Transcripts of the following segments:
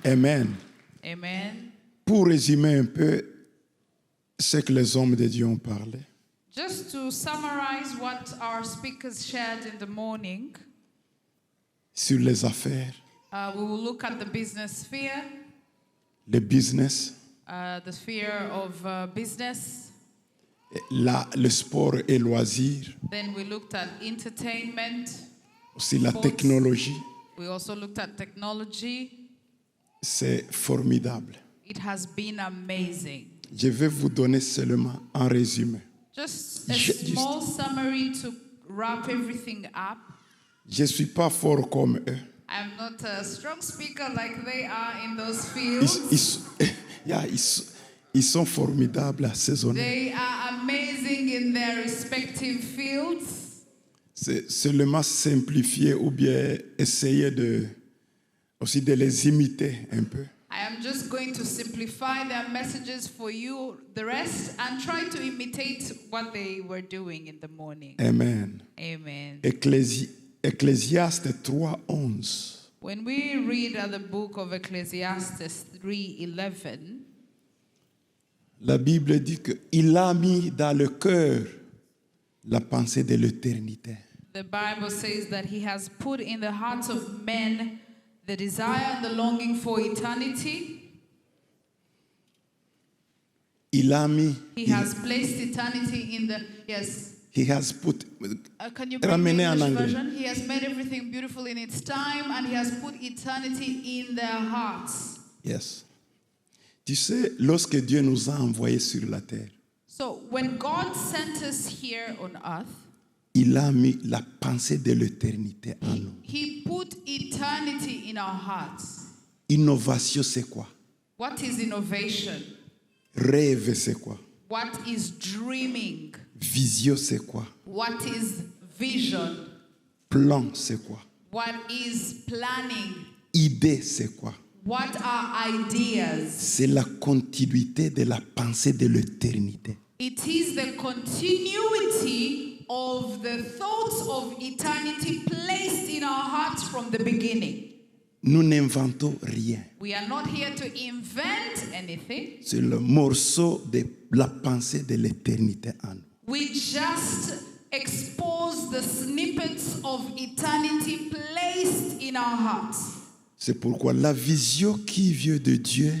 Amen. Amen. Pour résumer un peu ce que les hommes de Dieu ont parlé, Just to summarize what our speakers shared in the morning, sur les affaires, we will look at the business sphere, le business, the sphere of business. le sport et loisirs, Then we looked at entertainment. aussi la Sports. technologie. We also looked at technology. C'est formidable. It has been amazing. Je vais vous donner seulement un résumé. Just a Just- small summary to wrap everything up. Je ne suis pas fort comme eux. I'm not a strong speaker like they are in those Ils, fields. ils sont formidables, assaisonnés. They are amazing in their respective fields. C'est seulement simplifier ou bien essayer aussi de les imiter un peu. I am just going to simplify their messages for you, the rest, and try to imitate what they were doing in the morning. Amen. Amen. Ecclésiaste 3:11. When we read the book of Ecclesiastes 3:11, La Bible dit qu'il a mis dans le cœur la pensée de l'éternité. the Bible says that he has put in the hearts of men the desire and the longing for eternity. Il a mis, He has placed eternity in the, yes. he has put, Can you bring the Ramenez en English anglais. version? He has made everything beautiful in its time and he has put eternity in their hearts. yes. Tu sais, lorsque Dieu nous a envoyés sur la terre, So when God sent us here on earth, il a mis la pensée de l'éternité en nous. he put eternity in our hearts. Innovation, c'est quoi? What is innovation? Rêve, c'est quoi? What is dreaming? Vision, c'est quoi? What is vision? Plan, c'est quoi? What is planning? Idée, c'est quoi? What are ideas? C'est la continuité de la pensée de l'éternité. It is the continuity of the thoughts of eternity placed in our hearts from the beginning. Nous n'inventons rien. We are not here to invent anything. C'est le morceau de la pensée de l'éternité en nous. We just expose the snippets of eternity placed in our hearts. C'est pourquoi la vision qui vient de Dieu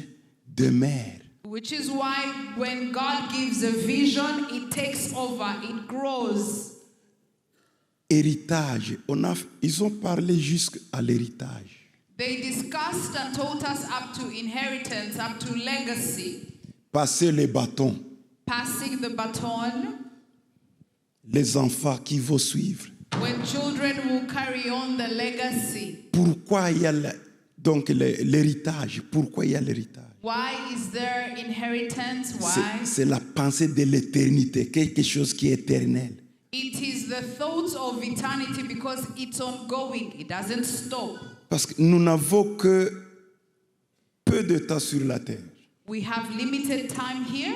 demeure. Which is why when God gives a vision, it takes over, it grows. Héritage, ils ont parlé jusqu'à l'héritage. They discussed and taught us up to inheritance, up to legacy, Passer les bâtons, passing the baton, les enfants qui vont suivre. when children will carry on the legacy. Pourquoi il y a donc l'héritage? Pourquoi il y a l'héritage? Why is there inheritance? Why? C'est la pensée de l'éternité, quelque chose qui est éternel. It is the thoughts of eternity because it's ongoing. It doesn't stop. Parce que nous n'avons que peu de temps sur la terre. We have limited time here,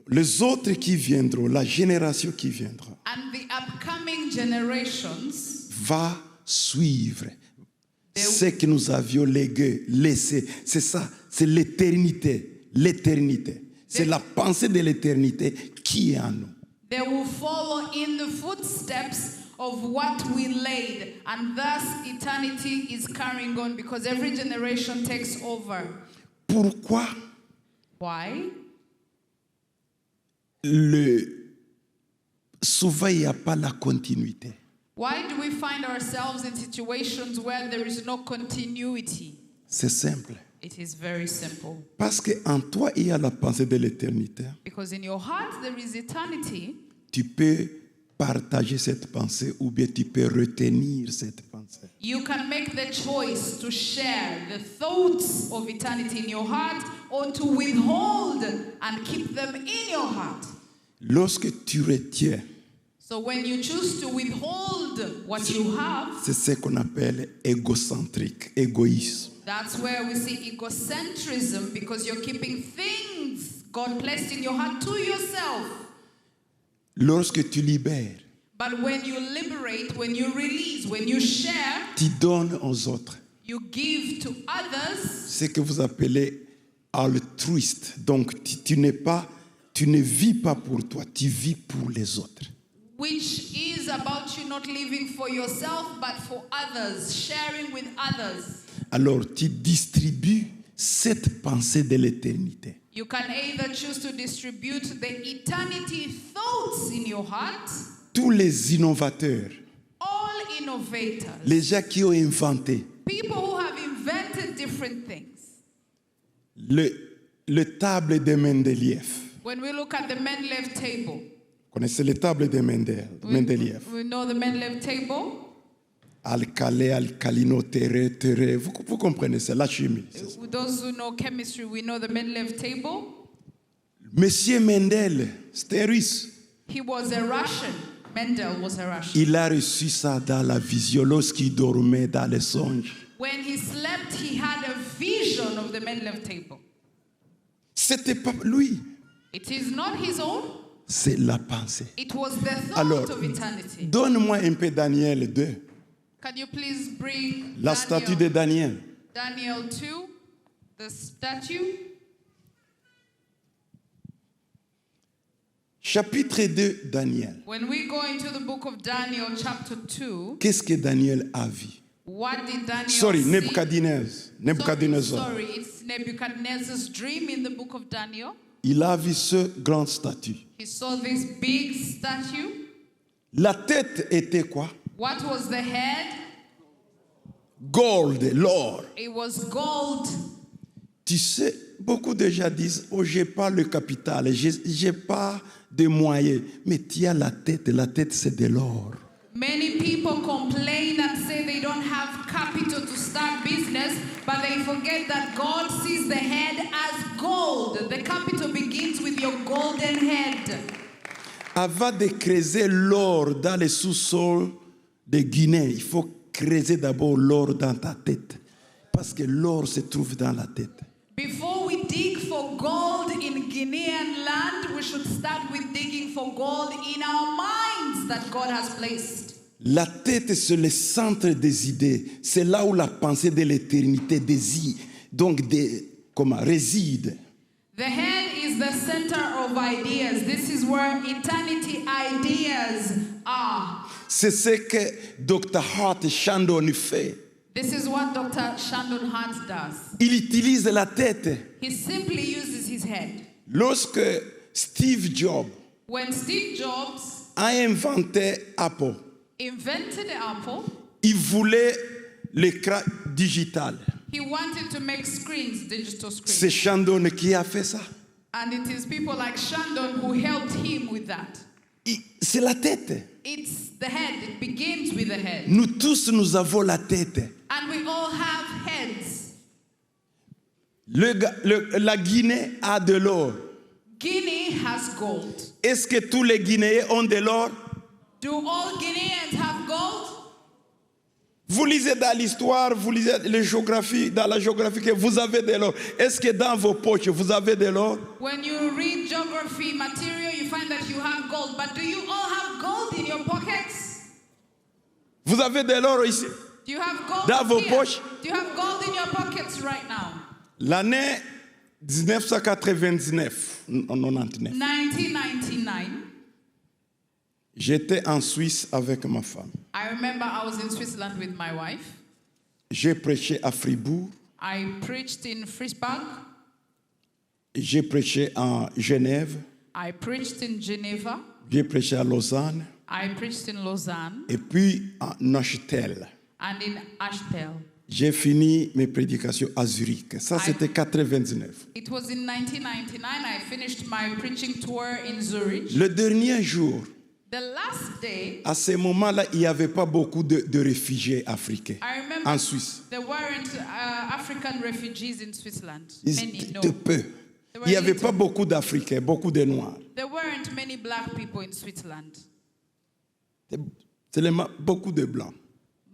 Les autres qui viendront, la génération qui viendra, and the upcoming generations, va suivre ce que nous avions légué, laissé. C'est ça, c'est l'éternité. L'éternité. C'est la pensée de l'éternité qui est en nous. they will follow in the footsteps of what we laid, and thus eternity is carrying on because every generation takes over. Pourquoi Why? souvent il n'y a pas la continuité? Why do we find ourselves in situations where there is no continuity? C'est simple. It is very simple. Parce qu'en toi, il y a la pensée de l'éternité. Because in your heart there is eternity. Tu peux partager cette pensée ou bien tu peux retenir cette pensée. You can make the choice to share the thoughts of eternity in your heart or to withhold and keep them in your heart. Lorsque tu retiens, So when you choose to withhold what you have, c'est ce qu'on appelle égocentrique, égoïsme. that's where we see egocentrism, because you're keeping things God placed in your heart to yourself. Lorsque tu libères, But when you liberate, when you release, when you share, tu donnes aux autres. You give to others, ce que vous appelez altruiste. Donc tu ne vis pas pour toi, tu vis pour les autres. which is about you not living for yourself, but for others, sharing with others. Alors tu distribues cette pensée de l'éternité. You can either choose to distribute the eternity thoughts in your heart, Tous les innovateurs, all innovators, les gens qui ont inventé people who have invented different things. le table de Mendeleïev. When we look at the Mendeleev table, Vous connaissez les tables de Mendeleïev. we know the Mendeleev table. Alcalé, alcalino, terre, terre. Vous comprenez, c'est la chimie. Those who know chemistry, we know the Mendeleev table. Monsieur Mendel, c'était un russe. He was a Russian. Mendel was a Russian. Il a reçu ça dans la vision lorsqu'il dormait dans les songes. When he slept, he had a vision of the Mendeleev table. C'était pas lui, It is not his own. c'est la pensée. It was the thought Alors, of eternity. donne-moi un peu Daniel 2, Can you please bring la statue de Daniel. Daniel 2, the statue? Chapitre 2, Daniel. When we go into the book of Daniel, chapter 2, Qu'est-ce que Daniel a vu? what did Daniel Sorry, see? Nebuchadnezzar. Sorry, it's Nebuchadnezzar's dream in the book of Daniel. Il a vu ce grand statue. He saw this big statue. La tête était quoi? What was the head? Gold, l'or. It was gold. Tu sais, beaucoup de gens disent, oh, j'ai pas le capital, j'ai pas de moyens. Mais tu as la tête c'est de l'or. Many people complain and say they don't have capital to start business, but they forget that God sees the head as gold. The capital begins with your golden head. Avant de creuser l'or dans les sous-sols de Guinée, il faut creuser d'abord l'or dans ta tête. Parce que l'or se trouve dans la tête. Before we dig for gold in Guinean land, we should start with digging for gold in our minds that God has placed. La tête, c'est le centre des idées. C'est là où la pensée de l'éternité désire, donc réside. The head is the center of ideas. This is where eternity ideas are. C'est ce que Dr. Hart Shandon fait. This is what Dr. Shandon Hart does. Il utilise la tête. He simply uses his head. Lorsque Steve Jobs When Steve Jobs a inventé Apple, invented Apple, il voulait l'écran digital. he wanted to make screens, digital C'est screens. Shandon qui a fait ça. And it is people like Shandon who helped him with that. C'est la tête. It's the head. It begins with the head. Nous tous, nous avons la tête. And we all have heads. La Guinée a de l'or. Guinea has gold. Est-ce que tous les Guinéens ont de l'or? Do all Guineans have gold? Vous lisez dans l'histoire, vous lisez dans la géographie que vous avez de l'or. Est-ce que dans vos poches, vous avez de l'or? When you read geography material, you find that you have gold. But do you all have gold in your pockets? Vous avez de l'or ici? Do you have gold Dans vos here? poches? Do you have gold in your pockets right now? L'année 1999, 1999. J'étais en Suisse avec ma femme. I remember I was in Switzerland with my wife. J'ai prêché à Fribourg. I preached in Freiburg. J'ai prêché en Genève. I preached in Geneva. J'ai prêché à Lausanne. I preached in Lausanne Et puis à Neuchâtel. and in Ashtel. J'ai fini mes prédications à Zurich. Ça, c'était 99. It was in 1999 I finished my preaching tour in Zurich. Le dernier jour, The last day, à ce moment-là, il n'y avait pas beaucoup de réfugiés africains I remember en Suisse. there weren't African refugees in Switzerland. Ils Many, no. étaient peu. Il n'y avait pas beaucoup d'Africains, beaucoup de Noirs. There weren't many black people in Switzerland. Seulement beaucoup de Blancs.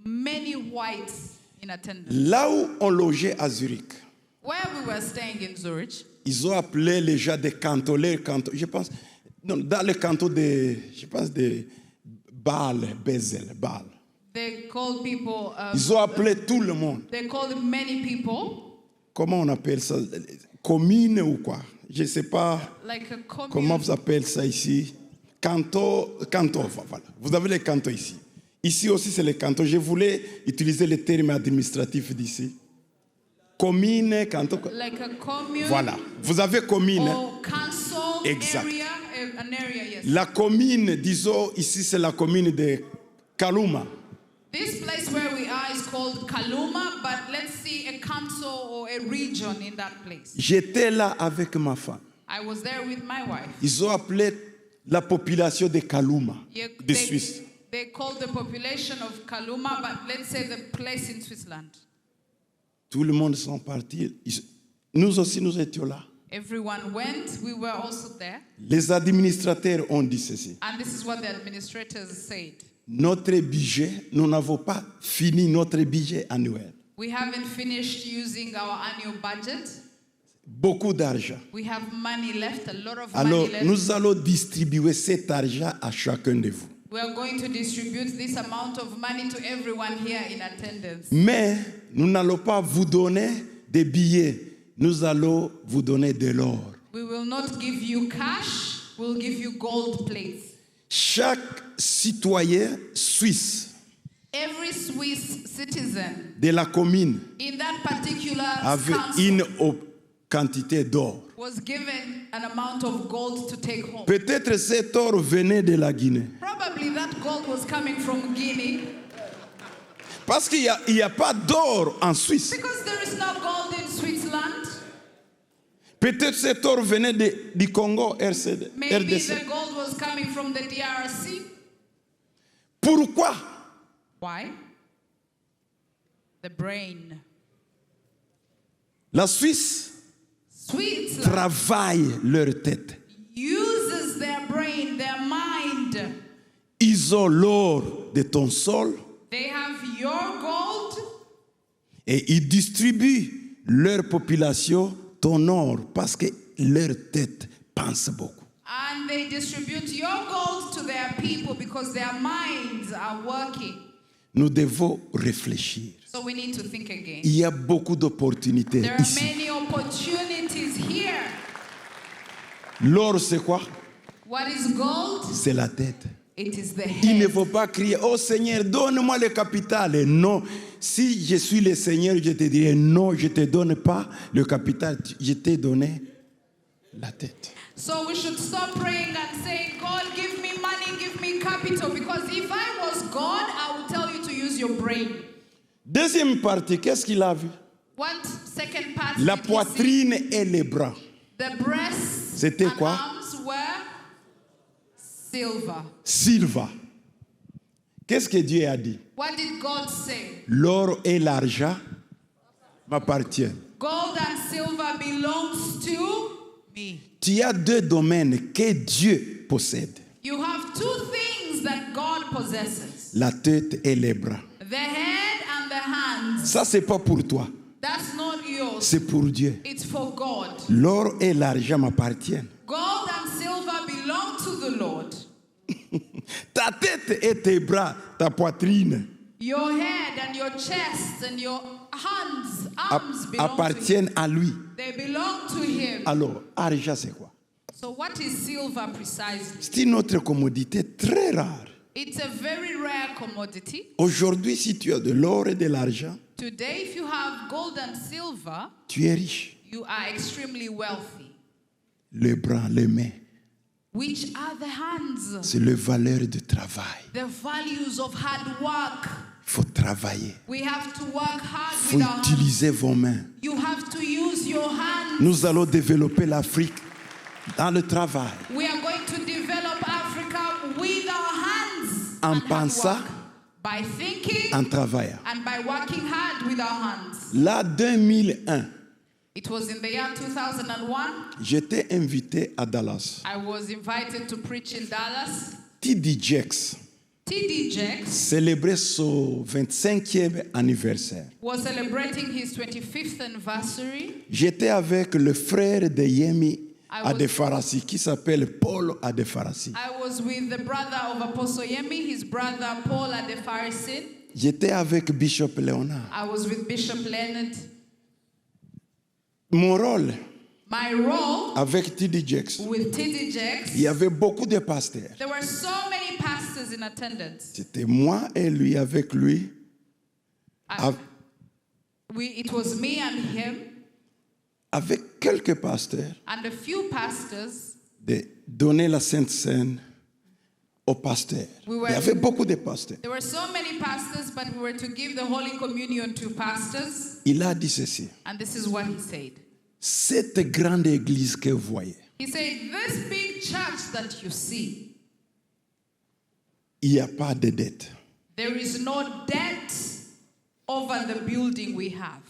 Many whites in attendance. Là où on logeait à Zurich, Where we were staying in Zurich, ils ont appelé les gens des cantons, je pense, non, dans le canton de, je pense, de Bâle, Bézel, Bâle. They called people. Ils ont appelé tout le monde. They called many people. Comment on appelle ça? Commune ou quoi? Je ne sais pas Like a commune. comment vous appelez ça ici. Canton, voilà. Vous avez les cantons ici. Ici aussi, c'est les cantons. Je voulais utiliser les termes administratifs d'ici. Commune, canton. Like a commune. Voilà. Vous avez commune. Or council Exact. area. An area, yes. La commune, disons, ici, c'est la commune de Kaluma. This place where we are is called Kaluma, but let's see a council or a region in that place. J'étais là avec ma femme. I was there with my wife. Ils ont appelé la population de Kaluma, Yeah, de Suisse. They called the population of Kaluma, but let's say the place in Switzerland. Tout le monde sont partis. Nous aussi, nous étions là. Everyone went. We were also there. Les administrateurs ont dit ceci. And this is what the administrators said. Notre budget, nous n'avons pas fini notre budget annuel. We haven't finished using our annual budget. Beaucoup d'argent. We have money left, a lot of Alors, money left. nous allons distribuer cet argent à chacun de vous. We are going to distribute this amount of money to everyone here in attendance. Mais nous n'allons pas vous donner des billets. Nous allons vous donner de l'or. We will not give you cash. We'll give you gold plates. Chaque citoyen suisse Every Swiss citizen de la commune in that particular avait council une quantité d'or. was given an amount of gold to take home. Peut-être cet or venait de la Guinée. Probably that gold was coming from Guinea Parce qu'il n'y a pas d'or en Suisse. because there is no gold in Switzerland. Peut-être cet or venait du Congo, RDC. Maybe the gold was coming from the DRC. Pourquoi? Why? The brain. La Suisse Switzerland travaille leur tête. uses their brain, their mind. Ils ont l'or de ton sol They have your gold et ils distribuent leur population ton or parce que leur tête pense beaucoup. and they distribute your gold to their people because their minds are working. Nous devons réfléchir. So we need to think again. Il y a beaucoup d'opportunités There are ici. many opportunities here. L'or, c'est quoi? What is gold? C'est la tête. It is the Il ne head. faut pas crier, oh Seigneur, donne-moi le capital. Et non, si je suis le Seigneur, je te dirai, non, je ne te donne pas le capital, je t'ai donné la tête. So we should stop praying and say, God, give me money, give me capital. Because if I was God, I would tell you to use your brain. Deuxième partie, qu'est-ce qu'il a vu? One second part. La did he see? poitrine et les bras. The breasts C'était and quoi? arms were silver. Silva. Qu'est-ce que Dieu a dit? What did God say? L'or et l'argent m'appartiennent. Gold and silver belongs to me. Tu as deux domaines que Dieu possède. You have two things that God possesses. La tête et les bras. The head and the hands. Ça, c'est pas pour toi. That's not yours. C'est pour Dieu. It's for God. L'or et l'argent m'appartiennent. Gold and silver belong to the Lord. Ta tête et tes bras, ta poitrine Your head and your chest and your hands, arms belong to Him. appartiennent à lui. They belong to Him. Alors, argent, c'est quoi? So what is silver precisely? C'est une autre commodité très rare. It's a very rare commodity. Aujourd'hui, si tu as de l'or et de l'argent, Today, if you have gold and silver, tu es riche. you are extremely wealthy. Les bras, les mains, Which are the hands? c'est le valeur du travail. The values of hard work. Il faut travailler. We have to work hard Il faut with our hands. utiliser vos mains. You have to use your hands. Nous allons développer l'Afrique dans le travail. We are going to develop Africa with our hands. En and hard pensant, work. By thinking en travaillant. and by working hard with our hands. Là, 2001, It was in the year 2001. j'étais invité à Dallas. I was invited to preach in Dallas. TD Jakes TD Jakes célébrait son 25e anniversaire. was celebrating his 25th anniversary. J'étais avec le frère de Yemi I was- Adefarasi qui s'appelle Paul Adefarasi. I was with the brother of Apostle Yemi, his brother Paul Adefarisin. J'étais avec Bishop Léonard. I was with Bishop Leonard. Mon rôle My role avec T.D. Jakes, with T.D. Jakes, il y avait beaucoup de pasteurs. there were so many pastors in attendance. C'était moi et lui avec lui. It was me and him Avec quelques pasteurs, and a few pastors. de donner la Sainte Seine aux pasteurs. We were- Il y avait beaucoup de pasteurs. There were so many pastors, but we were to give the Holy Communion to pastors. Il a dit ceci. And this is what he said. Cette grande église que vous voyez, He said, this big church that you see, il n'y a pas de dette. there is no debt over the building we have.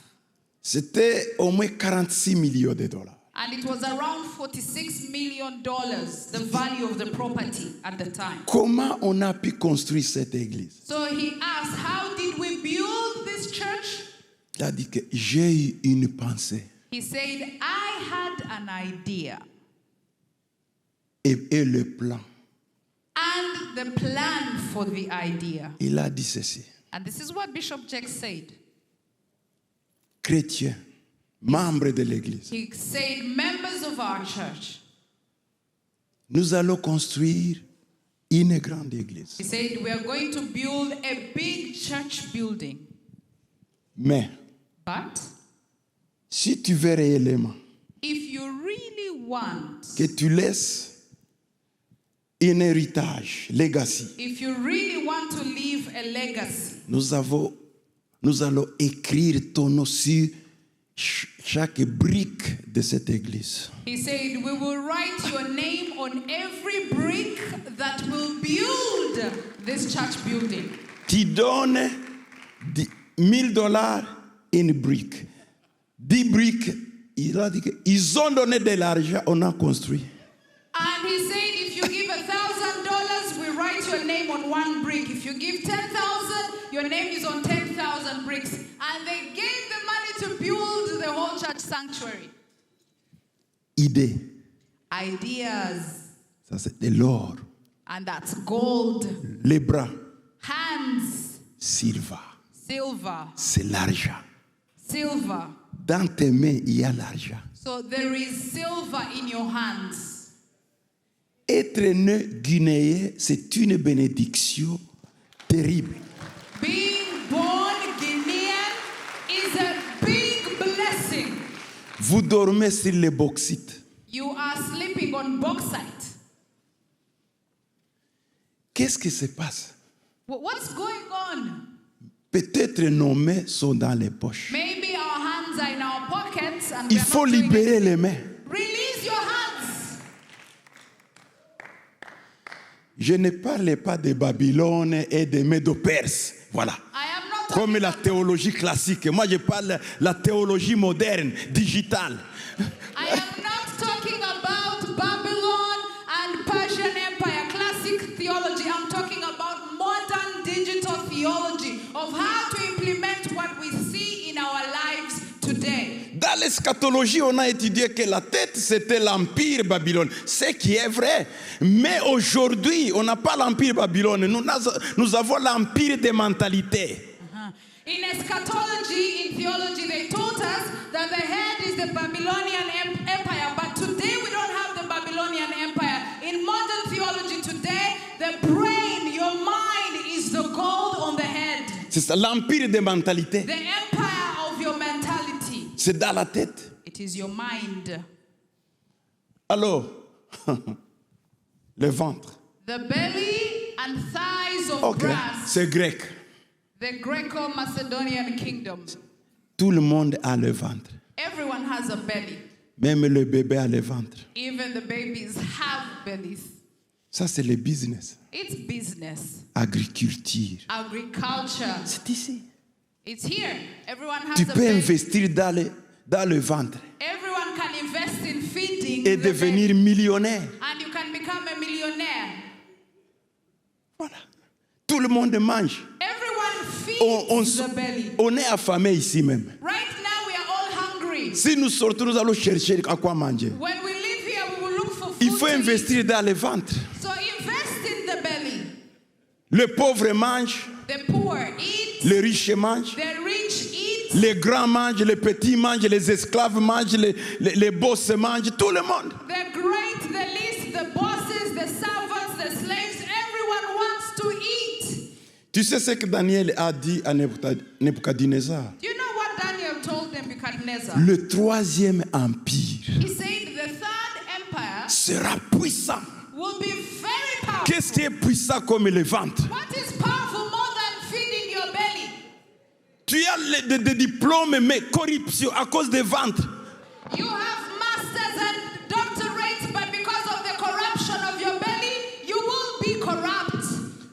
C'était au moins 46 millions de dollars. And it was around $46 million, the value of the property at the time. Comment on a pu construire cette église? So he asked, how did we build this church? Il a dit que j'ai eu une pensée He said, I had an idea. et le plan. And the plan for the idea. Il a dit ceci. And this is what Bishop Jakes said. Chrétiens, membres de l'église, He said, members of our church. nous allons construire une grande église. He said, we are going to build a big church building. Mais But si tu veux réellement if you really want, que tu laisses un héritage, legacy, if you really want to leave a legacy, nous allons écrire ton nom sur chaque brique de cette église. he said, we will write your name on every brick that will build this church building. Tu donnes $1,000 une brique. 10 briques, il a dit qu'ils ont donné de l'argent, on a construit. And he said, if you give $1,000, we write your name on one brick. If you give 10,000, your name is on 10,000 bricks. And they gave the money to build the whole church sanctuary. Idée, Ideas, ça c'est de l'or. and that's gold. Les bras, Hands, silver, silver, c'est l'argent. silver. Dans tes mains, il y a l'argent. So there is silver in your hands. Être né guinéen, c'est une bénédiction terrible. Being born Guinean is a big blessing. Vous dormez sur les bauxites. You are sleeping on bauxite. Qu'est-ce qui se passe? What's going on? Peut-être nos mains sont dans les poches. Maybe our hands are in our pockets and Il we are faut not doing libérer it. les mains. Release your hands. Je ne parle pas de Babylone et de Médo-Perse. Voilà. I am not Comme talking la théologie classique. Moi, je parle de la théologie moderne, digitale. I am not talking about Babylon and Persian Empire, classic theology. I'm talking about modern digital theology of how to implement what we see in our lives today. Dans l'eschatologie, on a étudié que la tête, c'était l'empire Babylone. Ce qui est vrai. Mais aujourd'hui, on n'a pas l'empire Babylone. Nous avons l'empire des mentalités. In eschatology, in theology, they taught us that the head is the Babylonian Empire, but today we don't have the Babylonian Empire. In modern theology today, the brain, your mind, is the gold on the head. C'est ça, l'empire des mentalités. The empire of your mentality. C'est dans la tête. It is your mind. Alors, le ventre. The belly and thighs of Ok, brass. c'est grec. The Greco-Macedonian kingdom. Tout le monde a le ventre. Everyone has a belly. Même le bébé a le ventre. Even the babies have bellies. Ça, c'est le business. It's business. Agriculture. Agriculture. C'est ici. It's here. Everyone has Tu a peux belly. investir dans le ventre Everyone can invest in feeding et the devenir belly. millionnaire. And you can become a millionaire. Voilà. Tout le monde mange. Everyone feeds the belly. On est affamé ici même. Right now we are all hungry. Si nous sortons, nous allons chercher à quoi manger. When we live here, we will look for food Il faut to investir dans le ventre. eat. So invest in the belly. Le pauvre mange, The poor eat. les riches mangent, the rich eat, les grands mangent, les petits mangent, les esclaves mangent, les boss mangent, tout le monde. the great, the least, the bosses, the servants, the slaves, everyone wants to eat. Tu sais ce que Daniel a dit à Nebuchadnezzar? Do you know what Daniel told Nebuchadnezzar? Le troisième empire He said the third empire sera puissant. will be very powerful. Qu'est-ce qui est puissant comme le ventre? What is powerful more than feeding your belly? Tu as des diplômes, mais corruption à cause des ventres. You have masters and doctorates, but because of the corruption of your belly, you will be corrupt.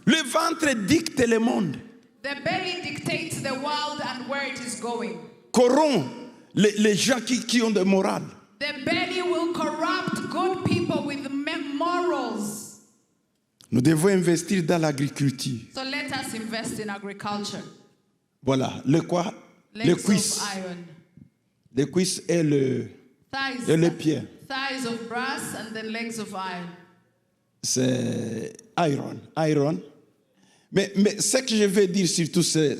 Le ventre dicte le monde, The belly dictates the world and where it is going. corrompt les gens qui ont de morale. The belly will corrupt good people with morals. Nous devons investir dans l'agriculture. So let us invest in agriculture. Voilà, le quoi? Le Legs cuisse. of iron. Le cuisse et le pied. Thighs of brass and then legs of iron. C'est iron. Mais ce que je veux dire surtout, c'est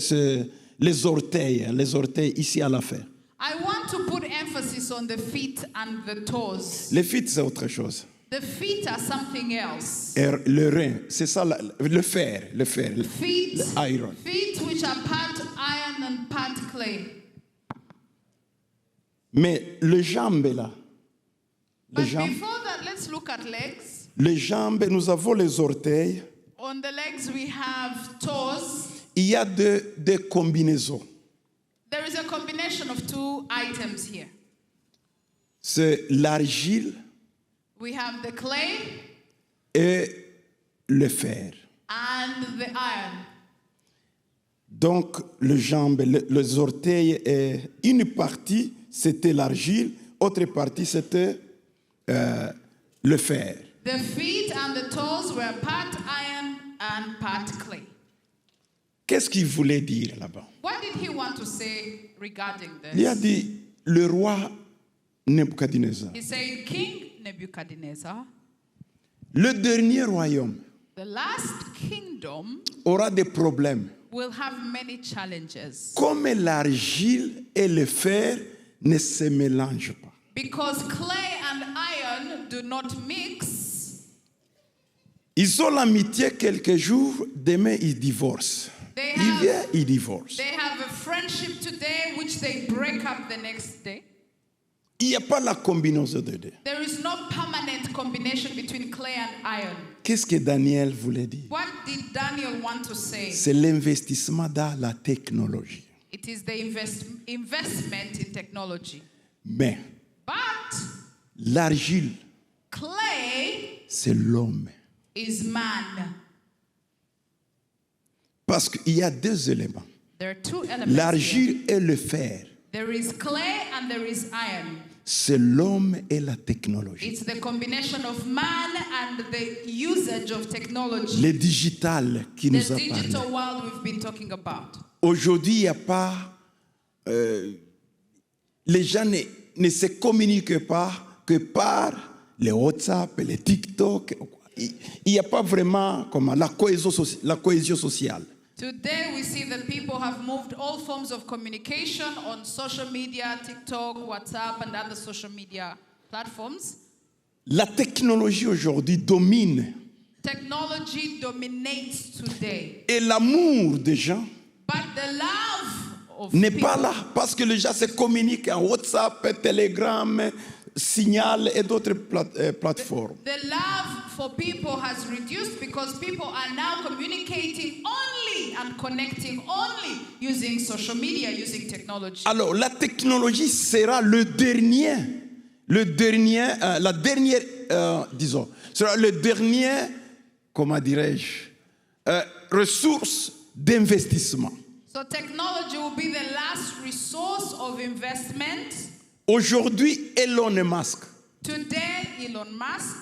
les orteils ici à l'affaire. I want to put emphasis on the feet and the toes. Les feet, c'est autre chose. The feet are something else. Et le rein, c'est ça, le fer, Feet, le iron. feet which are part iron and part clay. Mais les jambes, là, But before that, let's look at legs. les jambes, nous avons les orteils. On the legs, we have toes. Il y a des combinaisons. There is a combination of two items here. C'est l'argile We have the clay et le fer. and the iron. Donc, les jambes, les orteils, et une partie, c'était l'argile, autre partie, c'était le fer. The feet and the toes were part iron and part clay. Qu'est-ce qu'il voulait dire là-bas? What did he want to say regarding Il a this? dit, le roi Nebuchadnezzar, He said, King Nebuchadnezzar, le dernier royaume the last kingdom aura des problèmes. will have many challenges Comme l'argile et le fer ne se mélangent pas. because clay and iron do not mix. Ils ont l'amitié quelques jours, demain ils divorcent. They Il have- vient, il divorce. They have a friendship today which they break up the next day. Il n'y a pas la combinaison de deux. There is no permanent combination between clay and iron. Qu'est-ce que Daniel voulait dire? What did Daniel want to say? C'est l'investissement dans la technologie. It is the investment in technology. Mais But l'argile, clay c'est l'homme. is man. Parce qu'il y a deux éléments. There are two elements. Here. L'argile et le fer, There is clay and there is iron. c'est l'homme et la technologie. It's the combination of man and the usage of technology. Le digital qui The nous a parlé. digital world we've been talking about. Aujourd'hui, il n'y a pas... les gens ne se communiquent pas que par les WhatsApp, les TikTok. Il n'y a pas vraiment comment, la cohésion sociale. Today we see that people have moved all forms of communication on social media, TikTok, WhatsApp, and other social media platforms. La technologie aujourd'hui domine. Technology dominates today. Et l'amour des gens But the love of n'est people, pas là. Parce que les gens se communiquent en WhatsApp, Telegram, Signal et d'autres plateformes. the love for people has reduced because people are now communicating only and connecting only using social media, using technology. Alors, la technologie sera la dernière, disons, sera le dernier, comment dirais-je, ressource d'investissement. So technology will be the last resource of investment. Aujourd'hui, Elon Musk, Today, Elon Musk,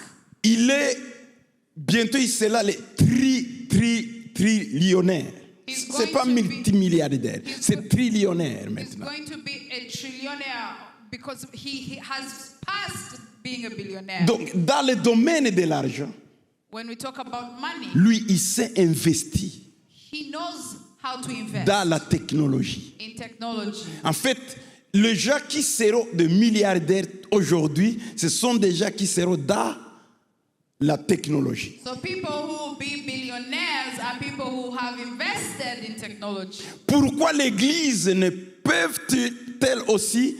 bientôt il sera le trillionnaire. He's C'est going pas to be- multimilliardaire, c'est trillionnaire is maintenant. going to be a trillionaire because he has passed being a billionaire. Donc, dans le domaine de l'argent, When we talk about money, lui, il s'est investi. he knows how to invest dans la technologie. in technology. En fait, les gens qui seront des milliardaires aujourd'hui, ce sont des gens qui seront dans la technologie. So people who will be billionaires are people who have invested in technology. Pourquoi l'Église ne peut-elle aussi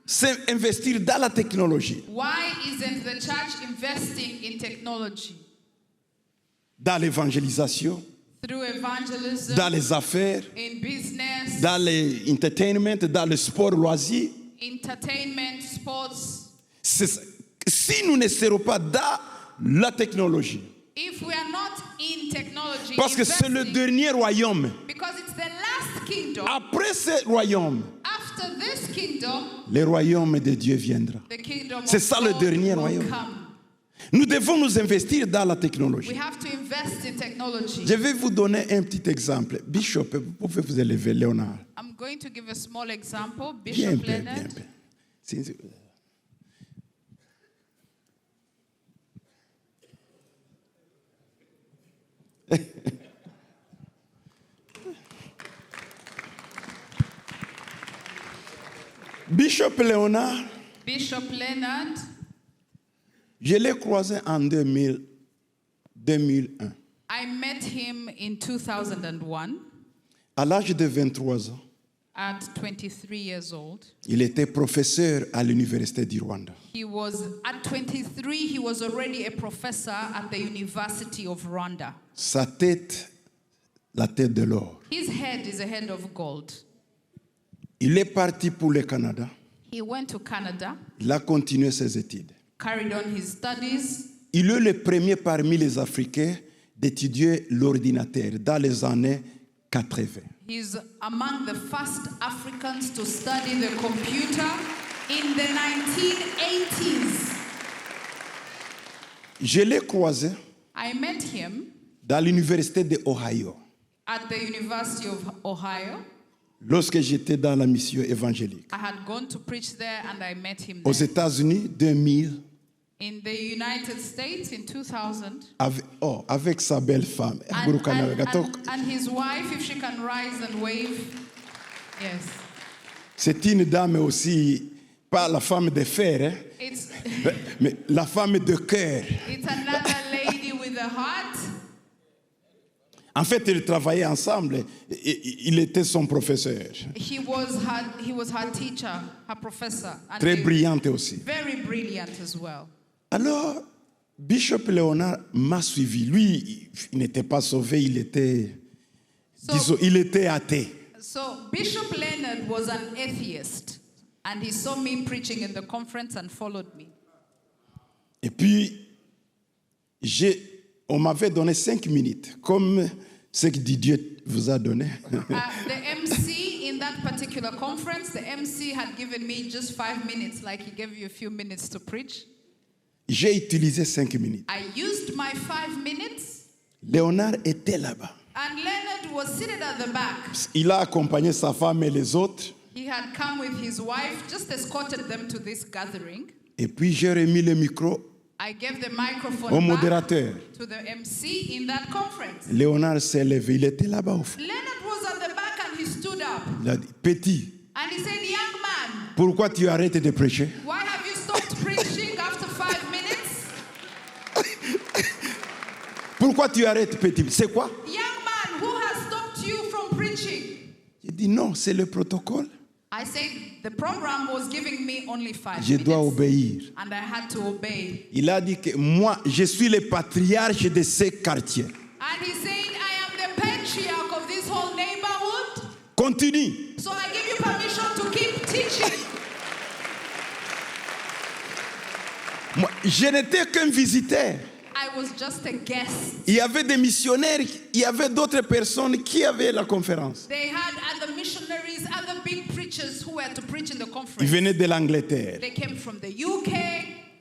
s'investir dans la technologie, Why isn't the church investing in technology? dans l'évangélisation, Through evangelism, dans les affaires, in business, dans l'entertainment, dans le sport loisir? entertainment, sports. Si nous ne serons pas dans la technologie, If we are not in technology, parce que c'est le investing, dernier royaume. because it's the last kingdom. Après ce royaume, After this kingdom, le royaume de Dieu viendra. the kingdom C'est of ça le God dernier will royaume. come. Nous devons nous investir dans la We technologie. have to invest in technology. Je vais vous donner un petit exemple. Bishop, vous pouvez vous élever, Léonard. I'm going to give a small example. Bien, Bishop bien, Leonard. bien. Si- Bishop Léonard, Bishop Leonard, je l'ai croisé en 2001. I met him in 2001 À l'âge de 23 ans, at 23 years old. il était professeur à l'Université du Rwanda. He was, at 23, he was already a professor at the University of Rwanda. Sa tête, la tête de l'or. His head is a head of gold. Il est parti pour le Canada. He went to Canada, Il a continué ses études. carried on his studies. Il est le premier parmi les Africains d'étudier l'ordinateur dans les années 80. He's among the first Africans to study the computer in the 1980s. Je l'ai croisé I met him dans l'Université de Ohio at the University of Ohio. lorsque j'étais dans la mission évangélique. I had gone to preach there and I met him Aux there. États-Unis, 2000, In the United States in 2000. avec sa belle femme. And his wife, if she can rise and wave. Yes. C'est une dame aussi, pas la femme de fer, hein, It's, mais la femme de cœur. it's another lady with a heart. En fait, ils travaillaient ensemble. Il était son professeur. He was her teacher, her professor. And Très they- brillante aussi. very brilliant as well. Alors, Bishop Léonard m'a suivi. Lui, il n'était pas sauvé, il était, disons, il était athée. So Bishop Leonard was an atheist, and he saw me preaching in the conference and followed me. Et puis, on m'avait donné 5 minutes, comme ce que Dieu vous a donné. The MC in that particular conference, the MC had given me just 5 minutes, like he gave you a few minutes to preach. J'ai utilisé 5 minutes. I used my 5 minutes, Léonard était là-bas. and Leonard was seated at the back. Il a accompagné sa femme et les autres. He had come with his wife, just escorted them to this gathering. Et puis, j'ai remis le micro I gave the microphone au back modérateur. to the MC in that conference. Léonard s'est levé. Il était là-bas au fond. Leonard was at the back and he stood up. Il a dit, petit, And he said, young man, pourquoi tu arrêtes de prêcher? why have you stopped preaching after 5 minutes? Pourquoi tu arrêtes, petit? C'est quoi? Young man, who has stopped you from preaching? J'ai dit, non, c'est le protocole. I said, the program was giving me only 5 Je dois minutes. obéir. And I had to obey. Il a dit que moi, je suis le patriarche de ce quartier. And he said, I am the patriarch of this whole neighborhood. Continue. So I give you permission to keep teaching. Moi, je n'étais qu'un visiteur. I was just a guest. Il y avait des missionnaires, il y avait d'autres personnes qui avaient la conférence. They had other missionaries, other big preachers who were to preach in the Ils conference. venaient de l'Angleterre. They came from the UK.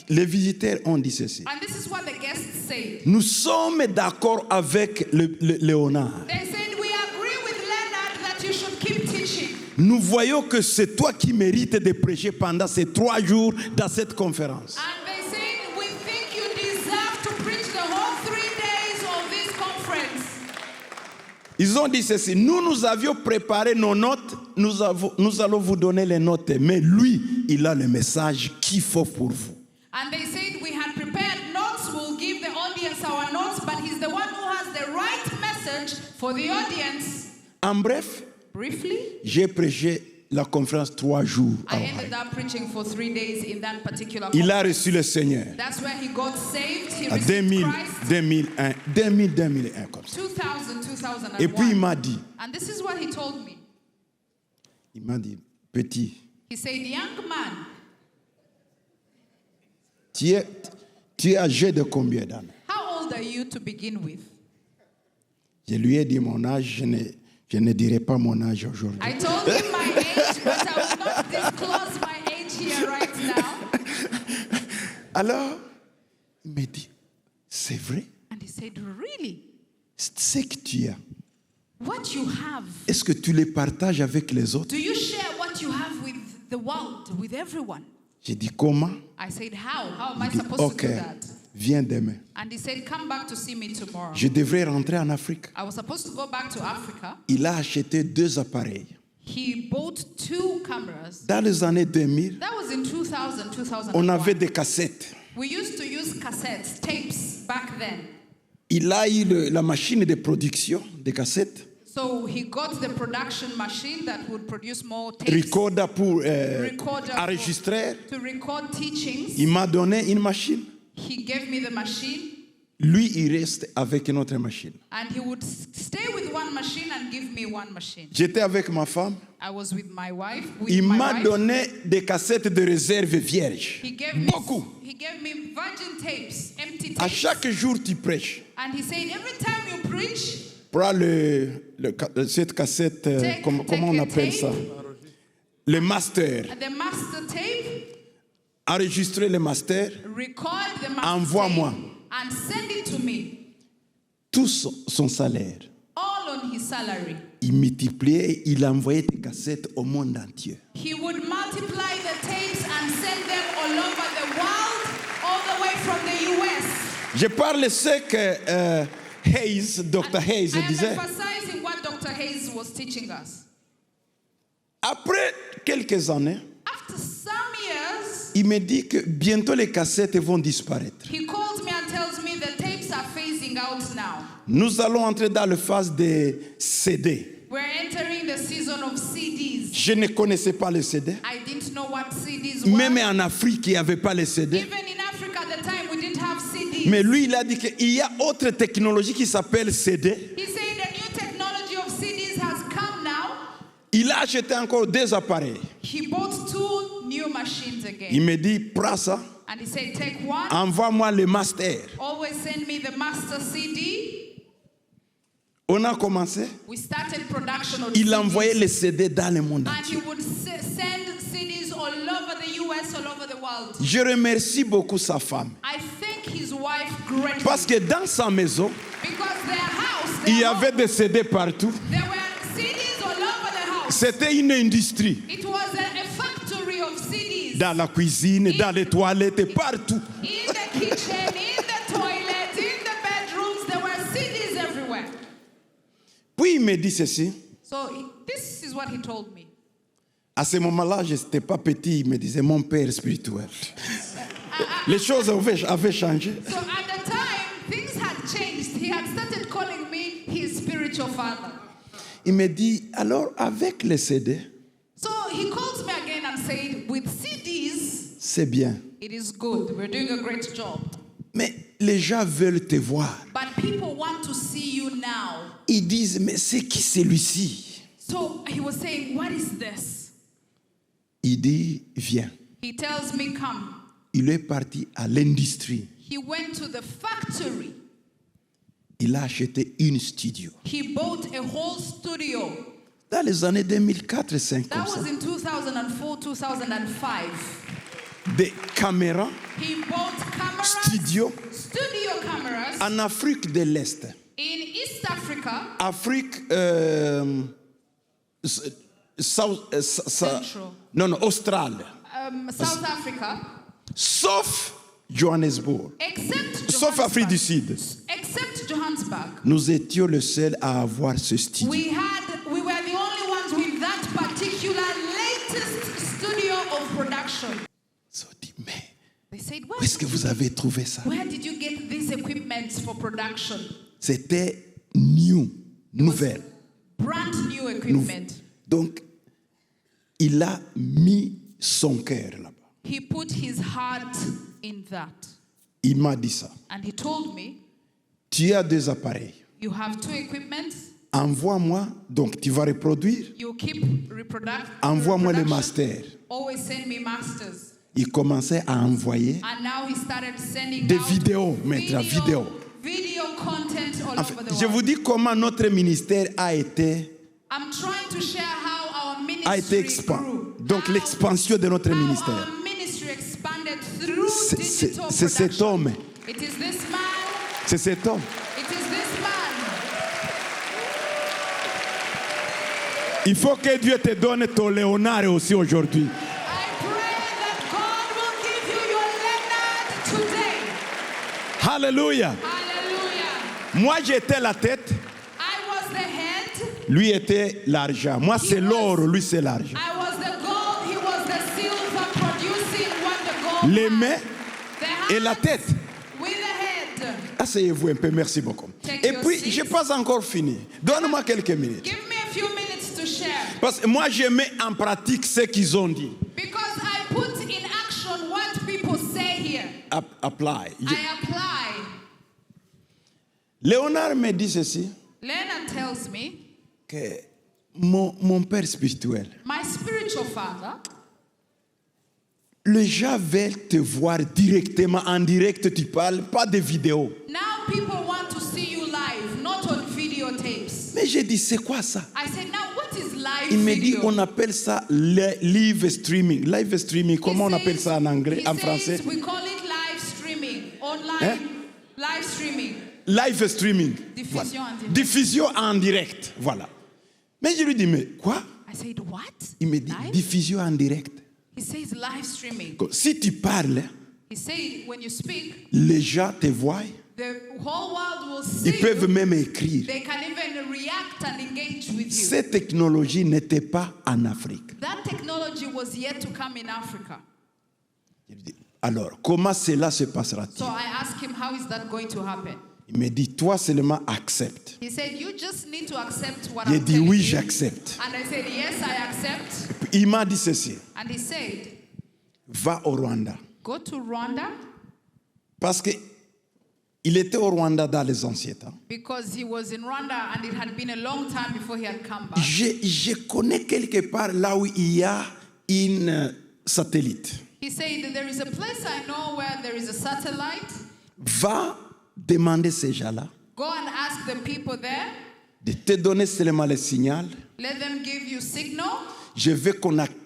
Les visiteurs ont dit ceci. And this is what the guests said. Nous sommes d'accord avec Léonard. They said, we agree with Leonard that you should keep teaching. Nous voyons que c'est toi qui mérites de prêcher pendant ces 3 jours dans cette conférence. And they said, we think you deserve to preach the whole 3 days of this conference. Ils ont dit ceci, nous avions préparé nos notes, nous allons vous donner les notes, mais lui, il a le message qu'il faut pour vous. And they said, we had prepared notes, we'll give the audience our notes, but he's the one who has the right message for the audience. En bref, Briefly, j'ai prêché la conférence 3 jours. I ended up preaching for 3 days in that particular Il a conference. reçu le Seigneur That's where he got saved. He en received 2000, Christ. 2001, comme ça. 2000, Et puis il 2001. m'a dit, And this is what he told me. petit, He said, young man, tu es âgé de combien d'années? how old are you to begin with? Je lui ai dit mon âge, je ne dirai pas mon âge aujourd'hui. I told him my age, but I will not disclose my age here right now. Alors, il m'a dit, c'est vrai, And he said, really? ce que tu as, What you have, est-ce que tu les partages avec les autres? do you share what you have with the world, with everyone? J'ai dit, comment? I said, how? How am I Il dit, supposed ok, to do that? viens demain. And he said, come back to see me tomorrow. Je devrais rentrer en Afrique. I was supposed to go back to Africa. Il a acheté 2 appareils. He bought 2 cameras. Dans les années 2000, That was in 2000, 2001. on avait des cassettes. We used to use cassettes, tapes back then. Il a eu la machine de production des cassettes, So he got the production machine that would produce more tapes. recorder pour Recorder enregistrer. to record teachings. Il m'a donné une machine. He gave me the machine, Lui, il reste avec une autre machine. and he would stay with one machine and give me one machine. J'étais avec ma femme. I was with my wife. Il m'a donné des cassettes de réserve vierges. He gave me Beaucoup. He gave me virgin tapes, empty À tapes. chaque jour, tu prêches. And he said, every time you preach, Prends cette cassette, comment on a appelle tape. ça? Le master. the master tape, Enregistrer le master. record the master Envoie-moi. tape, and send it to me. Tout son salaire. All on his salary. Il multipliait et il envoyait des cassettes au monde entier. He would multiply the tapes and send them all over the world, all the way from the US. Je parle ce que Hayes, Dr. Hayes I am disait. emphasizing what Dr. Hayes was teaching us. Après quelques années, After some years, il me dit que bientôt les cassettes vont disparaître. he calls me and tells me the tapes are phasing out now. Nous allons entrer dans la phase des CD. We're entering the season of CDs. Je ne connaissais pas les CD. I didn't know what CDs were. Même en Afrique, il n'y avait pas les CD. Even in Africa at the time, we didn't have CDs. Mais lui, il a dit qu'il y a autre technologie qui s'appelle CD. He said the new technology of CDs has come now. Il a acheté encore 2 appareils. He bought 2 new machines again. Il me dit, prends ça, And he said, take one. envoie-moi le master. Always send me the master CD. On a commencé. We started production of Il CDs. envoyait les CD dans le monde And he entier. would send CDs all over the US, all over the world. Je remercie beaucoup sa femme. I thank his wife greatly. Parce que dans sa maison, Because their house, il y their avait home, des CD partout. there were CDs all over the house. C'était une industrie. It was a factory of CDs. Dans la cuisine, dans les toilettes, partout. In the kitchen, in the toilet, in the bedrooms, there were CDs everywhere. Puis il me dit ceci. So this is what he told me. À ce moment-là, je n'étais pas petit. Il me disait mon père spirituel. Les choses avaient changé. So at the time, things had changed. He had started calling me his spiritual father. Il me dit, alors avec les CD, So he calls me again and said, with CDs, c'est bien. it is good. We're doing a great job. Mais les gens veulent te voir. But people want to see you now. Ils disent, mais c'est qui celui-ci? So he was saying, what is this? Il dit, viens. He tells me, come. Il est parti à l'industrie. He went to the factory. Il a acheté une studio. He bought a whole studio. Dans les années 2004-2005, That comme ça. was in 2004, 2005. Des caméras, He bought cameras, studio, studio cameras en Afrique de l'Est. in East Africa, Afrique, Central. non, Australe. South Africa, Sauf Johannesburg. except Sauf Afrique du Johannesburg. Sud. Except Johannesburg, nous étions les seuls à avoir ce studio. we were the only ones with that particular latest studio of production. Ils ont dit, mais They said, où est-ce que vous avez trouvé ça? where did you get these equipment for production? C'était nouvelle. Brand new equipment. Donc, il a mis son cœur là-bas. He put his heart in that. Il m'a dit ça. And he told me, Tu as 2 appareils. you have 2 equipments, Envoie-moi, donc tu vas reproduire. you keep Envoie-moi le reproduction. master. Always send me masters. Il commençait à envoyer And now he started sending des out vidéos, maintenant, vidéos. video content all En over fait, the je world. vous dis comment notre ministère a été I'm trying to share how our a été ministry expand. grew. Donc How- l'expansion de notre how ministère. our ministry expanded through digital C'est cet production. homme. It is this man. C'est cet homme. It is this man. Il faut que Dieu te donne ton Léonard aussi aujourd'hui. I pray that God will give you your Leonard today. Alléluia. Hallelujah. Moi j'étais la tête, I was the head. lui était l'argent. Moi c'est l'or, lui c'est l'argent. I was the gold. He was the silver producing what the gold Les had. mains The et la hands tête. with the head. Asseyez-vous un peu, merci beaucoup. Take Et your puis, seat. je n'ai pas encore fini. Donne-moi quelques minutes. Give me a few minutes to share. Parce que moi, je mets en pratique ce qu'ils ont dit. Because I put in action what people say here. Apply. I apply. Léonard me dit ceci, Leonard tells me, que mon père spirituel, my spiritual father, les gens veulent te voir directement, en direct, tu parles, pas de vidéo. now people want to see you live, not on videotapes. Mais j'ai dit, c'est quoi ça? I said, now what is live Il me dit, video? on appelle ça live streaming. Live streaming, comment on appelle ça en anglais, He en says français? we call it live streaming, online Hein? live streaming. Live streaming. Diffusion Voilà. en direct. Diffusion en direct. Voilà. Mais je lui dis, mais quoi? I said, what? Il me dit, Live? diffusion en direct. He says live streaming. Si tu parles, He said, when you speak, les gens te voient, the whole world will see ils peuvent you. même écrire. They can even react and engage with you. Cette technologie n'était pas en Afrique. That technology was yet to come in Africa. Je lui dis, alors, comment cela se passera-t-il? So I asked him, how is that going to happen? Il me dit, toi seulement accepte. He said, you just need to accept what J'ai I'm dit, telling oui, you. j'accepte. And I said, yes, I accept. Puis il m'a dit ceci, And he said, va au Rwanda. go to Rwanda Parce que il était au Rwanda dans les anciens temps. because he was in Rwanda and it had been a long time before he had come back. Je connais quelque part là où il y a une satellite. He said that there is a place I know where there is a satellite. Va demander ces gens-là Go and ask the people there. de te donner seulement le signal. Let them give you signal. Je vais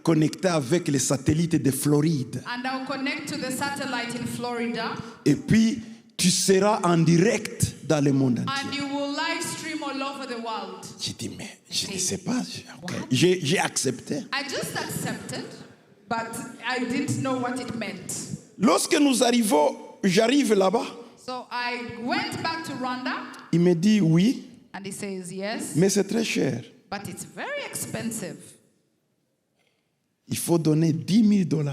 connecter avec les satellites de Floride. And I'll connect to the satellite in Florida. Et puis, tu seras en direct dans le monde entier. And you will live stream all over the world. J'ai dit, mais je ne sais pas. Ok. J'ai accepté. I just accepted, but I didn't know what it meant. Lorsque nous arrivons, j'arrive là-bas. So I went back to Rwanda, Il me dit oui, and he says yes, mais c'est très cher. but it's very expensive. Il faut donner $10,000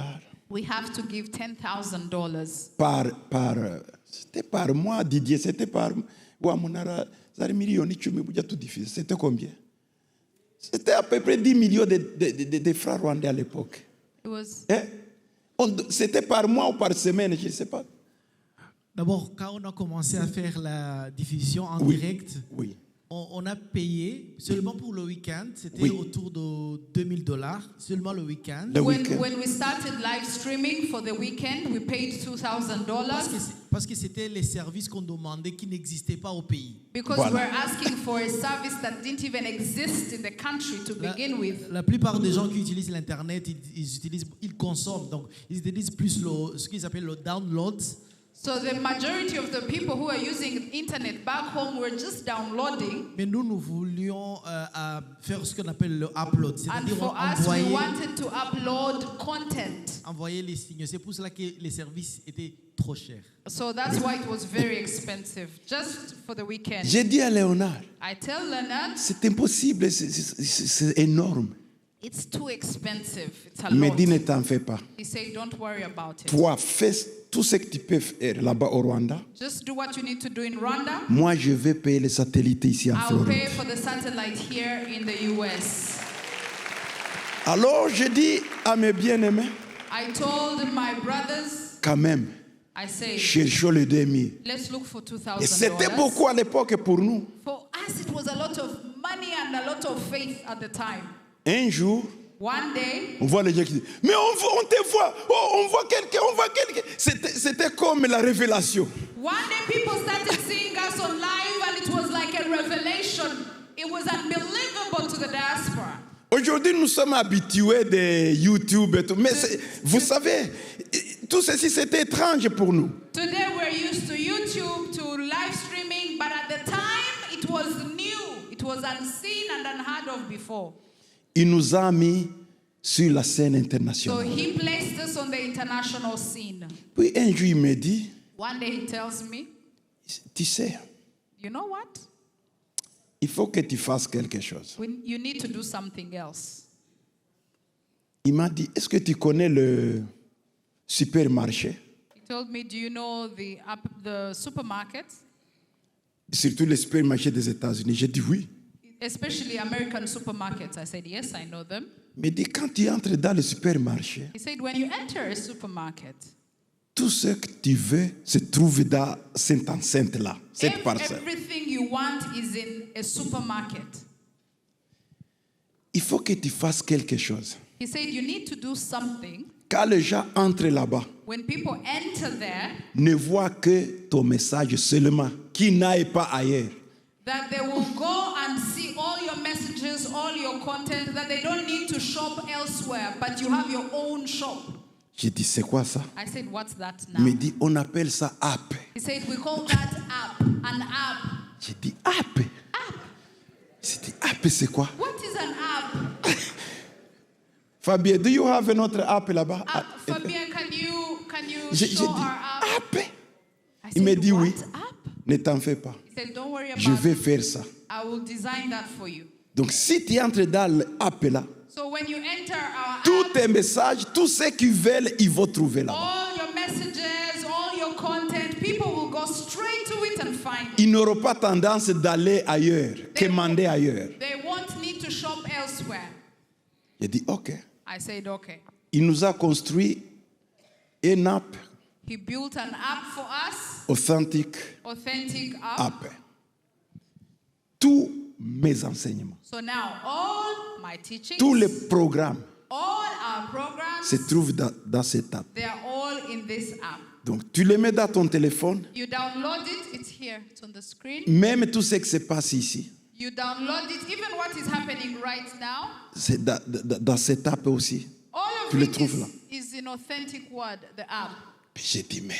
We have to give $10,000 c'était par mois, Didier, c'était par c'était combien? C'était à peu près 10 millions de francs rwandais à l'époque. It was Hein? C'était par mois ou par semaine, je ne sais pas. D'abord, quand on a commencé à faire la diffusion en Oui. direct, Oui. on a payé seulement pour le week-end, c'était Oui. autour de $2,000 seulement le week-end. Le week-end. when we started live streaming for the weekend, we paid $2,000 Parce que c'était les services qu'on demandait qui n'existaient pas au pays. because Voilà. we're asking for a service that didn't even exist in the country to begin with. La plupart des gens qui utilisent l'Internet, ils consomment. Donc, ils utilisent plus ce qu'ils appellent le download. So the majority of the people who are using internet back home were just downloading. Mais nous voulions faire ce qu'on appelle le upload, And c'est-à-dire for us, we envoyer, wanted to upload content. envoyer les signaux. C'est pour cela que les services étaient trop chers. So that's why it was very expensive, just for the weekend. J'ai dit à Léonard, I tell Leonard, c'est impossible, c'est énorme. it's too expensive. It's a Il m'a lot. dit, ne t'en fais pas. He said, don't worry about it. Toi, fais tout ce que tu peux faire là-bas au Rwanda. Just do what you need to do in Rwanda. Moi, je vais payer les satellites ici en I'll Floride. pay for the satellite here in the US. Alors, je dis à mes bien-aimés, I told my brothers, quand même, I said, cherchons les 2000. let's look for Et c'était $2,000. beaucoup à l'époque pour nous. For us, it was a lot of money and a lot of faith at the time. Un jour, One day, on voit les gens qui disent, mais on te voit, oh, on voit quelqu'un, on voit quelqu'un. C'était comme la révélation. one day people started seeing us on live and it was like a revelation. It was unbelievable to the diaspora. Aujourd'hui, nous sommes habitués de YouTube et tout. Mais vous savez, tout ceci, c'était étrange pour nous. Today we're used to YouTube, to live streaming, but at the time it was new. It was unseen and unheard of before. Il nous a mis sur la scène So internationale. he placed us on the international scene. Puis un jour, il me dit, One day he tells me, tu sais, you know what? il faut que tu fasses quelque chose. You need to do something else. Il m'a dit, est-ce que tu connais le supermarché? He told me, do you know the supermarkets? Surtout les supermarchés des États-Unis. J'ai dit oui. Especially American supermarkets. I said, yes, I know them. Mais dit, quand tu entres dans le supermarché, He said, when you enter a supermarket, tout ce que tu veux se trouve dans cette enceinte-là, cette parcelle. everything you want is in a supermarket. Il faut que tu fasses quelque chose. He said, you need to do something. Quand les gens entrent là-bas, When people enter there, ne voient que ton message seulement, qui n'aille pas ailleurs. that they will go and see all your messages, all your content, that they don't need to shop elsewhere, but you have your own shop. J'ai dit, c'est quoi ça? I said, what's that Il me now? dit, on appelle ça app. He said, we call that app, an app. J'ai dit, app? J'ai dit, app, c'est quoi? What is an app? Fabien, do you have another app là-bas? Fabien, can you J'ai show dit, our app? app? I Il me said, dit what oui. app? Ne t'en fais pas. He said, don't worry Je about vais it. faire ça. I will design that for you. Donc, si tu entres dans l'app là, So when you enter our tous app, tes messages, tous ceux qui veulent, ils vont trouver là-bas. all your messages, all your content, people will go straight to it and find it. Ils n'auront pas tendance d'aller ailleurs, commander ailleurs. They won't need to shop elsewhere. J'ai dit, OK. I said, okay. Il nous a construit une app, He built an app for us, authentique authentic app. app. Tous mes enseignements, So now all my teachings, tous les programmes all our programs, se trouvent dans cette app. they are all in this app. Donc, tu les mets dans ton téléphone, You download it, it's here, it's on the screen. même tout ce qui se passe ici, You download it, even what is happening right now. c'est dans cette app aussi. All of Tu le it trouves là. is in authentic word, the app. Puis j'ai dit, mais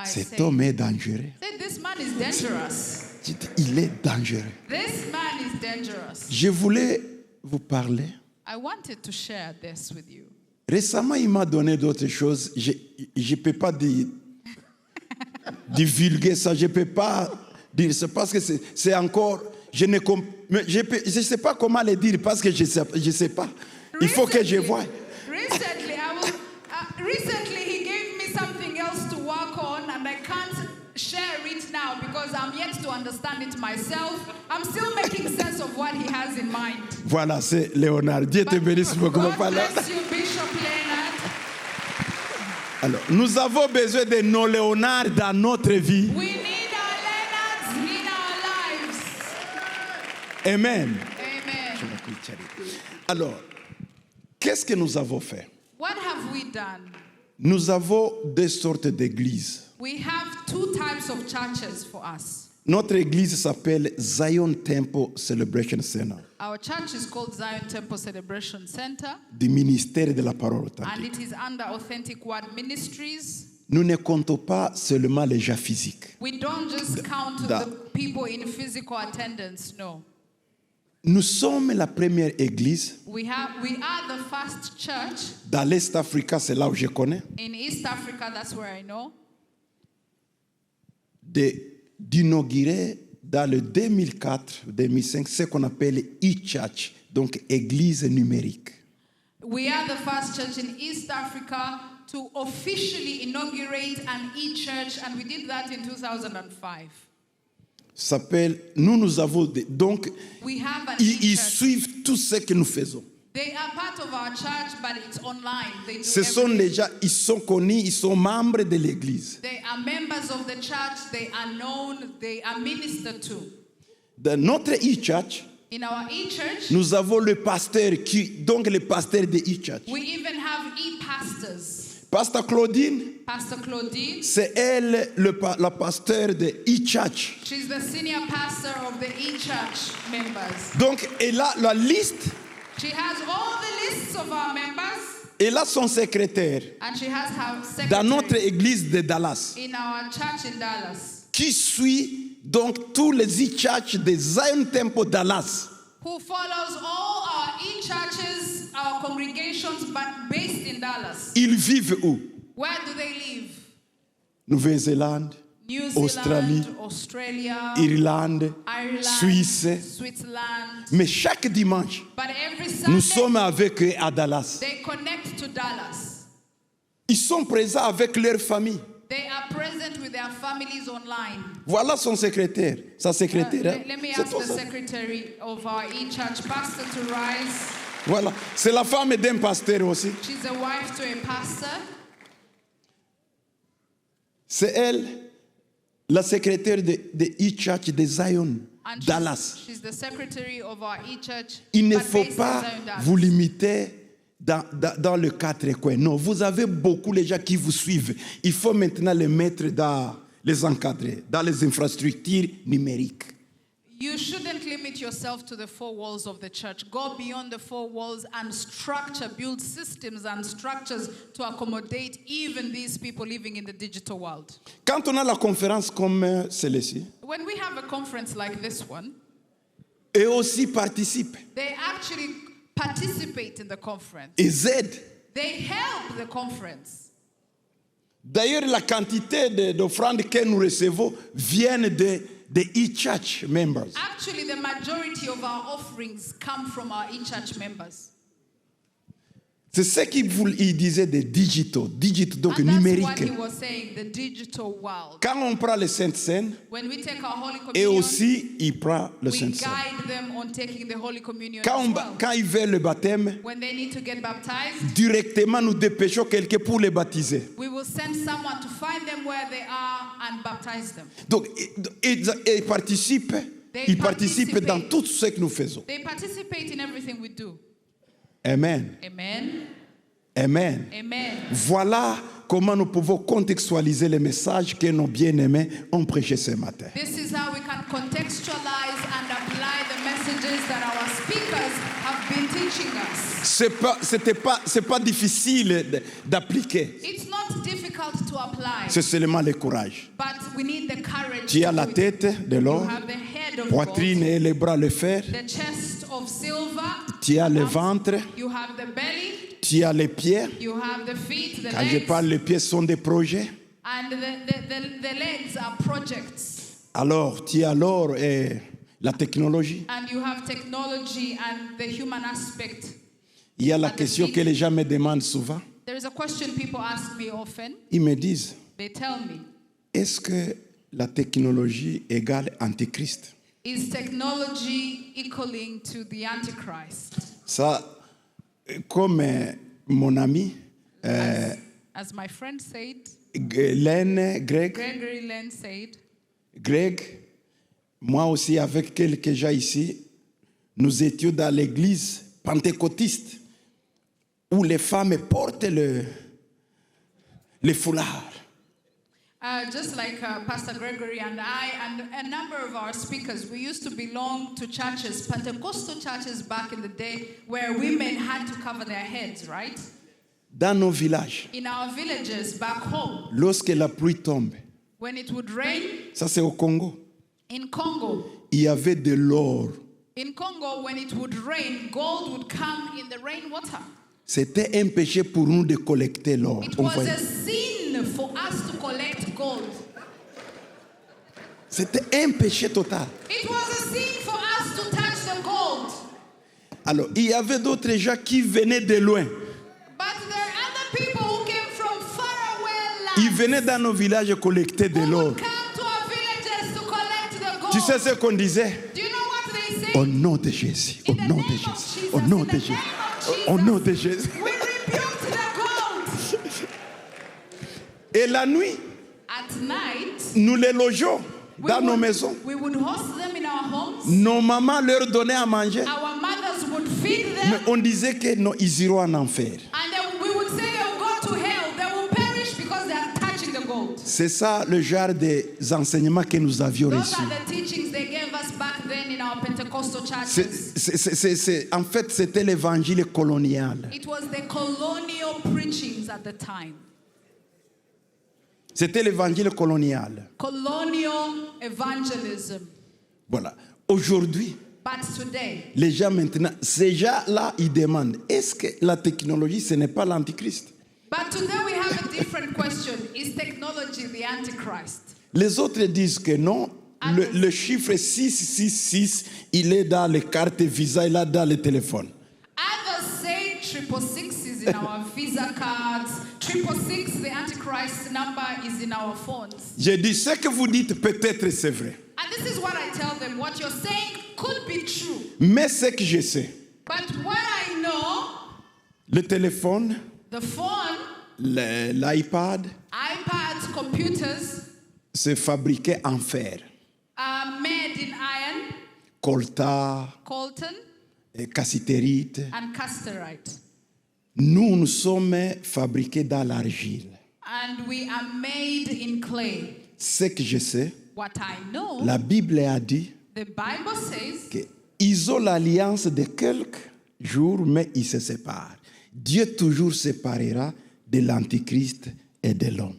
I cet said, homme est dangereux. this man is dangerous. J'ai dit, il est dangereux. This man is dangerous. Je voulais vous parler. I wanted to share this with you. Récemment, il m'a donné d'autres choses. Je ne peux pas divulguer ça. Je ne peux pas dire ça parce que c'est encore... Je ne sais pas comment le dire parce que je sais pas. Il faut que je voie. Recently, he gave me something else to work on, and I can't share it now because I'm yet to understand it myself. I'm still making sense of what he has in mind. Voilà, c'est Léonard. Dieu te bénisse beaucoup. God bless you, Bishop Leonard. Alors, nous avons besoin de nos Léonards dans notre vie. We need our Leonards in our lives. Amen. Amen. Alors, qu'est-ce que nous avons fait? What have we done? Nous avons deux sortes d'églises. We have two types of churches for us. Notre église s'appelle Zion Temple Celebration Center, Our church is called Zion Temple Celebration Center, du ministère de la parole and authentique. it is under Authentic Word Ministries. nous ne comptons pas seulement les gens physiques. We don't just count da- the people in physical attendance, no. Nous sommes la première église We are the first church dans l'Est Africa, c'est là où je connais, in East Africa, that's where I know, d'inaugurer dans le 2004-2005 ce qu'on appelle e-church, donc église numérique. we are the first church in East Africa to officially inaugurate an e-church, and we did that in 2005. Nous avons donc We have an ils e-church. suivent tout ce que nous faisons. They are part of our church, but it's online. They do Ce sont everything. les gens, ils sont connus, ils sont membres de l'église. They are members of the church. They are known. They are ministered to. Dans notre e-church, In our e-church, nous avons le pasteur donc le pasteur de e-church. we even have e-pastors. Pasteur Claudine, Pastor Claudine, c'est elle la pasteur de e-church. she's the senior pastor of the e-church members. Donc elle a la liste, She has all the lists of our members, elle a son secrétaire and she has her dans notre secretary église de Dallas in our church in Dallas, qui suit donc tous les e-church de Zion Temple Dallas. who follows all our e-churches, our congregations, but based in Dallas. Ils vivent où? Where do they live? Nouvelle-Zélande, New Australie, Zealand, Australia, Irlande, Ireland, Suisse. Switzerland. Mais chaque dimanche, But every nous Sunday, sommes avec eux à Dallas. they connect to Dallas. Ils sont présents avec leur famille. They are present with their families online. Voilà son secrétaire, sa secrétaire. hein. Let me C'est ask tout the ça. secretary of our e-church pastor to rise. Voilà, c'est la femme d'un pasteur aussi. She's a wife to a pastor. C'est elle, la secrétaire de e-church de Zion, And Dallas. she's the secretary of our e-church. Il ne but faut based in pas Zion, Dallas. vous limiter dans le quatre coins. Non, vous avez beaucoup les gens qui vous suivent. Il faut maintenant les mettre dans les encadrer, dans les infrastructures numériques. You shouldn't limit yourself to the four walls of the church. Go beyond the four walls and structure, build systems and structures to accommodate even these people living in the digital world. Quand on a la conférence comme celle-ci, When we have a conference like this one, eux aussi participent. they actually participate in the conference. Ils aident. They help the conference. D'ailleurs, la quantité d'offrandes que nous recevons viennent de e-church members. Actually, the majority of our offerings come from our e-church members. C'est ce qu'il disait de digital donc And that's numérique. what he was saying, the digital world. Quand on prend le Sainte-Seine, When we take our Holy et Communion, aussi il prend le we Sainte-Seine. guide them on taking the Holy Communion Quand, as well. quand ils veulent le baptême, When they need to get baptized, directement nous dépêchons quelqu'un pour les baptiser. we will send someone to find them where they are and baptize them. Donc ils participent, They participent dans participate. tout ce que nous faisons. They participate in everything we do. Amen. Amen. Amen. Amen. Voilà comment nous pouvons contextualiser les messages que nos bien-aimés ont prêchés ce matin. This is how we can contextualize and apply the messages that our speakers have been teaching us. C'est pas difficile d'appliquer. It's not difficult to apply, C'est seulement le courage. but we need the courage. Tu as to la do it. tête de You l'or, have the head of poitrine gold, et les bras le fer. the chest of silver, Tu as le ventre, you have the belly, tu as les pieds. you have the feet, the Quand je legs, parle, les pieds sont des projets. and the legs are projects. Alors, tu as l'or et la technologie. And you have technology and the human aspect. Il y a la At the question feet. que les gens me demandent souvent. There is a question people ask me often. Ils me disent, They tell me, est-ce que la technologie égale Antichrist? is technology equaling to the Antichrist? Ça, comme mon ami As my friend said, Greg, Gregory Len said, moi aussi avec quelques gens ici, nous étions dans l'église pentecôtiste où les femmes portent le foulard. just like Pastor Gregory and I, and a number of our speakers, we used to belong to churches, Pentecostal churches back in the day, where women had to cover their heads, right? Dans nos villages, In our villages back home, lorsque la pluie tombe, when it would rain, ça c'est au Congo, in Congo, il y avait de l'or. in Congo, when it would rain, gold would come in the rainwater. C'était un péché pour nous de collecter l'or. It On was voyait. a sin for us to collect gold. C'était un péché total. It was a sin for us to touch the gold. Alors, il y avait d'autres gens qui venaient de loin. But there are other people who came from far away Ils lands. venaient dans nos villages collecter de Who l'or. would come to our villages to collect the gold. Tu sais ce qu'on disait? Do you know what they say? Au nom de Jésus, au In the nom name de of Jésus, Jesus, au nom in de the Jésus, name of au nom Jesus, de Jésus. we rebuked the gold. Et la nuit, At night, nous les logeons dans nos maisons. we would host them in our homes. Nos mamans leur donnaient à manger. Our mothers would feed Mais them. on disait que non, ils iront en enfer. And then we would say they will go to hell. They will perish because they are touching the gold. C'est ça le genre des enseignements que nous avions Those reçus. are the teachings they gave us back then in our Pentecostal C'est- churches. en fait, c'était l'évangile colonial. It was the colonial preachings at the time. C'était l'évangile colonial. Colonial evangelism. Voilà. Aujourd'hui, But today, les gens maintenant, ces gens-là, ils demandent, est-ce que la technologie, ce n'est pas l'antichrist? but today we have a different question. Is technology the Antichrist? Les autres disent que non. Le chiffre 666, il est dans les cartes Visa, il est dans les téléphones. Others say 666 is in our Visa cards. 666, the Antichrist number, is in our phones. J'ai dit, ce que vous dites, peut-être c'est vrai. And this is what I tell them. What you're saying could be true. Mais ce que je sais, But what I know, le téléphone, the phone, l'iPad, iPads, computers c'est fabriqué en fer. are made in iron, Colta, coltan, cassiterite. and casterite. Nous sommes fabriqués dans l'argile. And we are made in clay. Ce que je sais, What I know, la Bible a dit the Bible says qu'ils ont l'alliance de quelques jours, mais ils se séparent. Dieu toujours séparera de l'antichrist et de l'homme.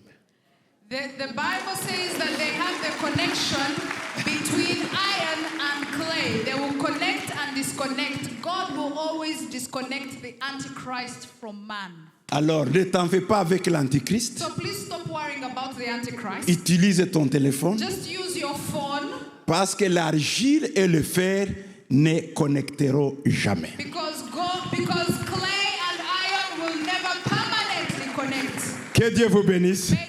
the Bible says that they have the connection between iron and clay. They will connect and disconnect. God will always disconnect the Antichrist from man. Alors, ne t'en fais pas avec l'antichrist. So please stop worrying about the Antichrist. Utilise ton téléphone Just use your phone parce que l'argile et le fer ne connecteront jamais. because clay and iron will never permanently connect. Que Dieu vous bénisse. May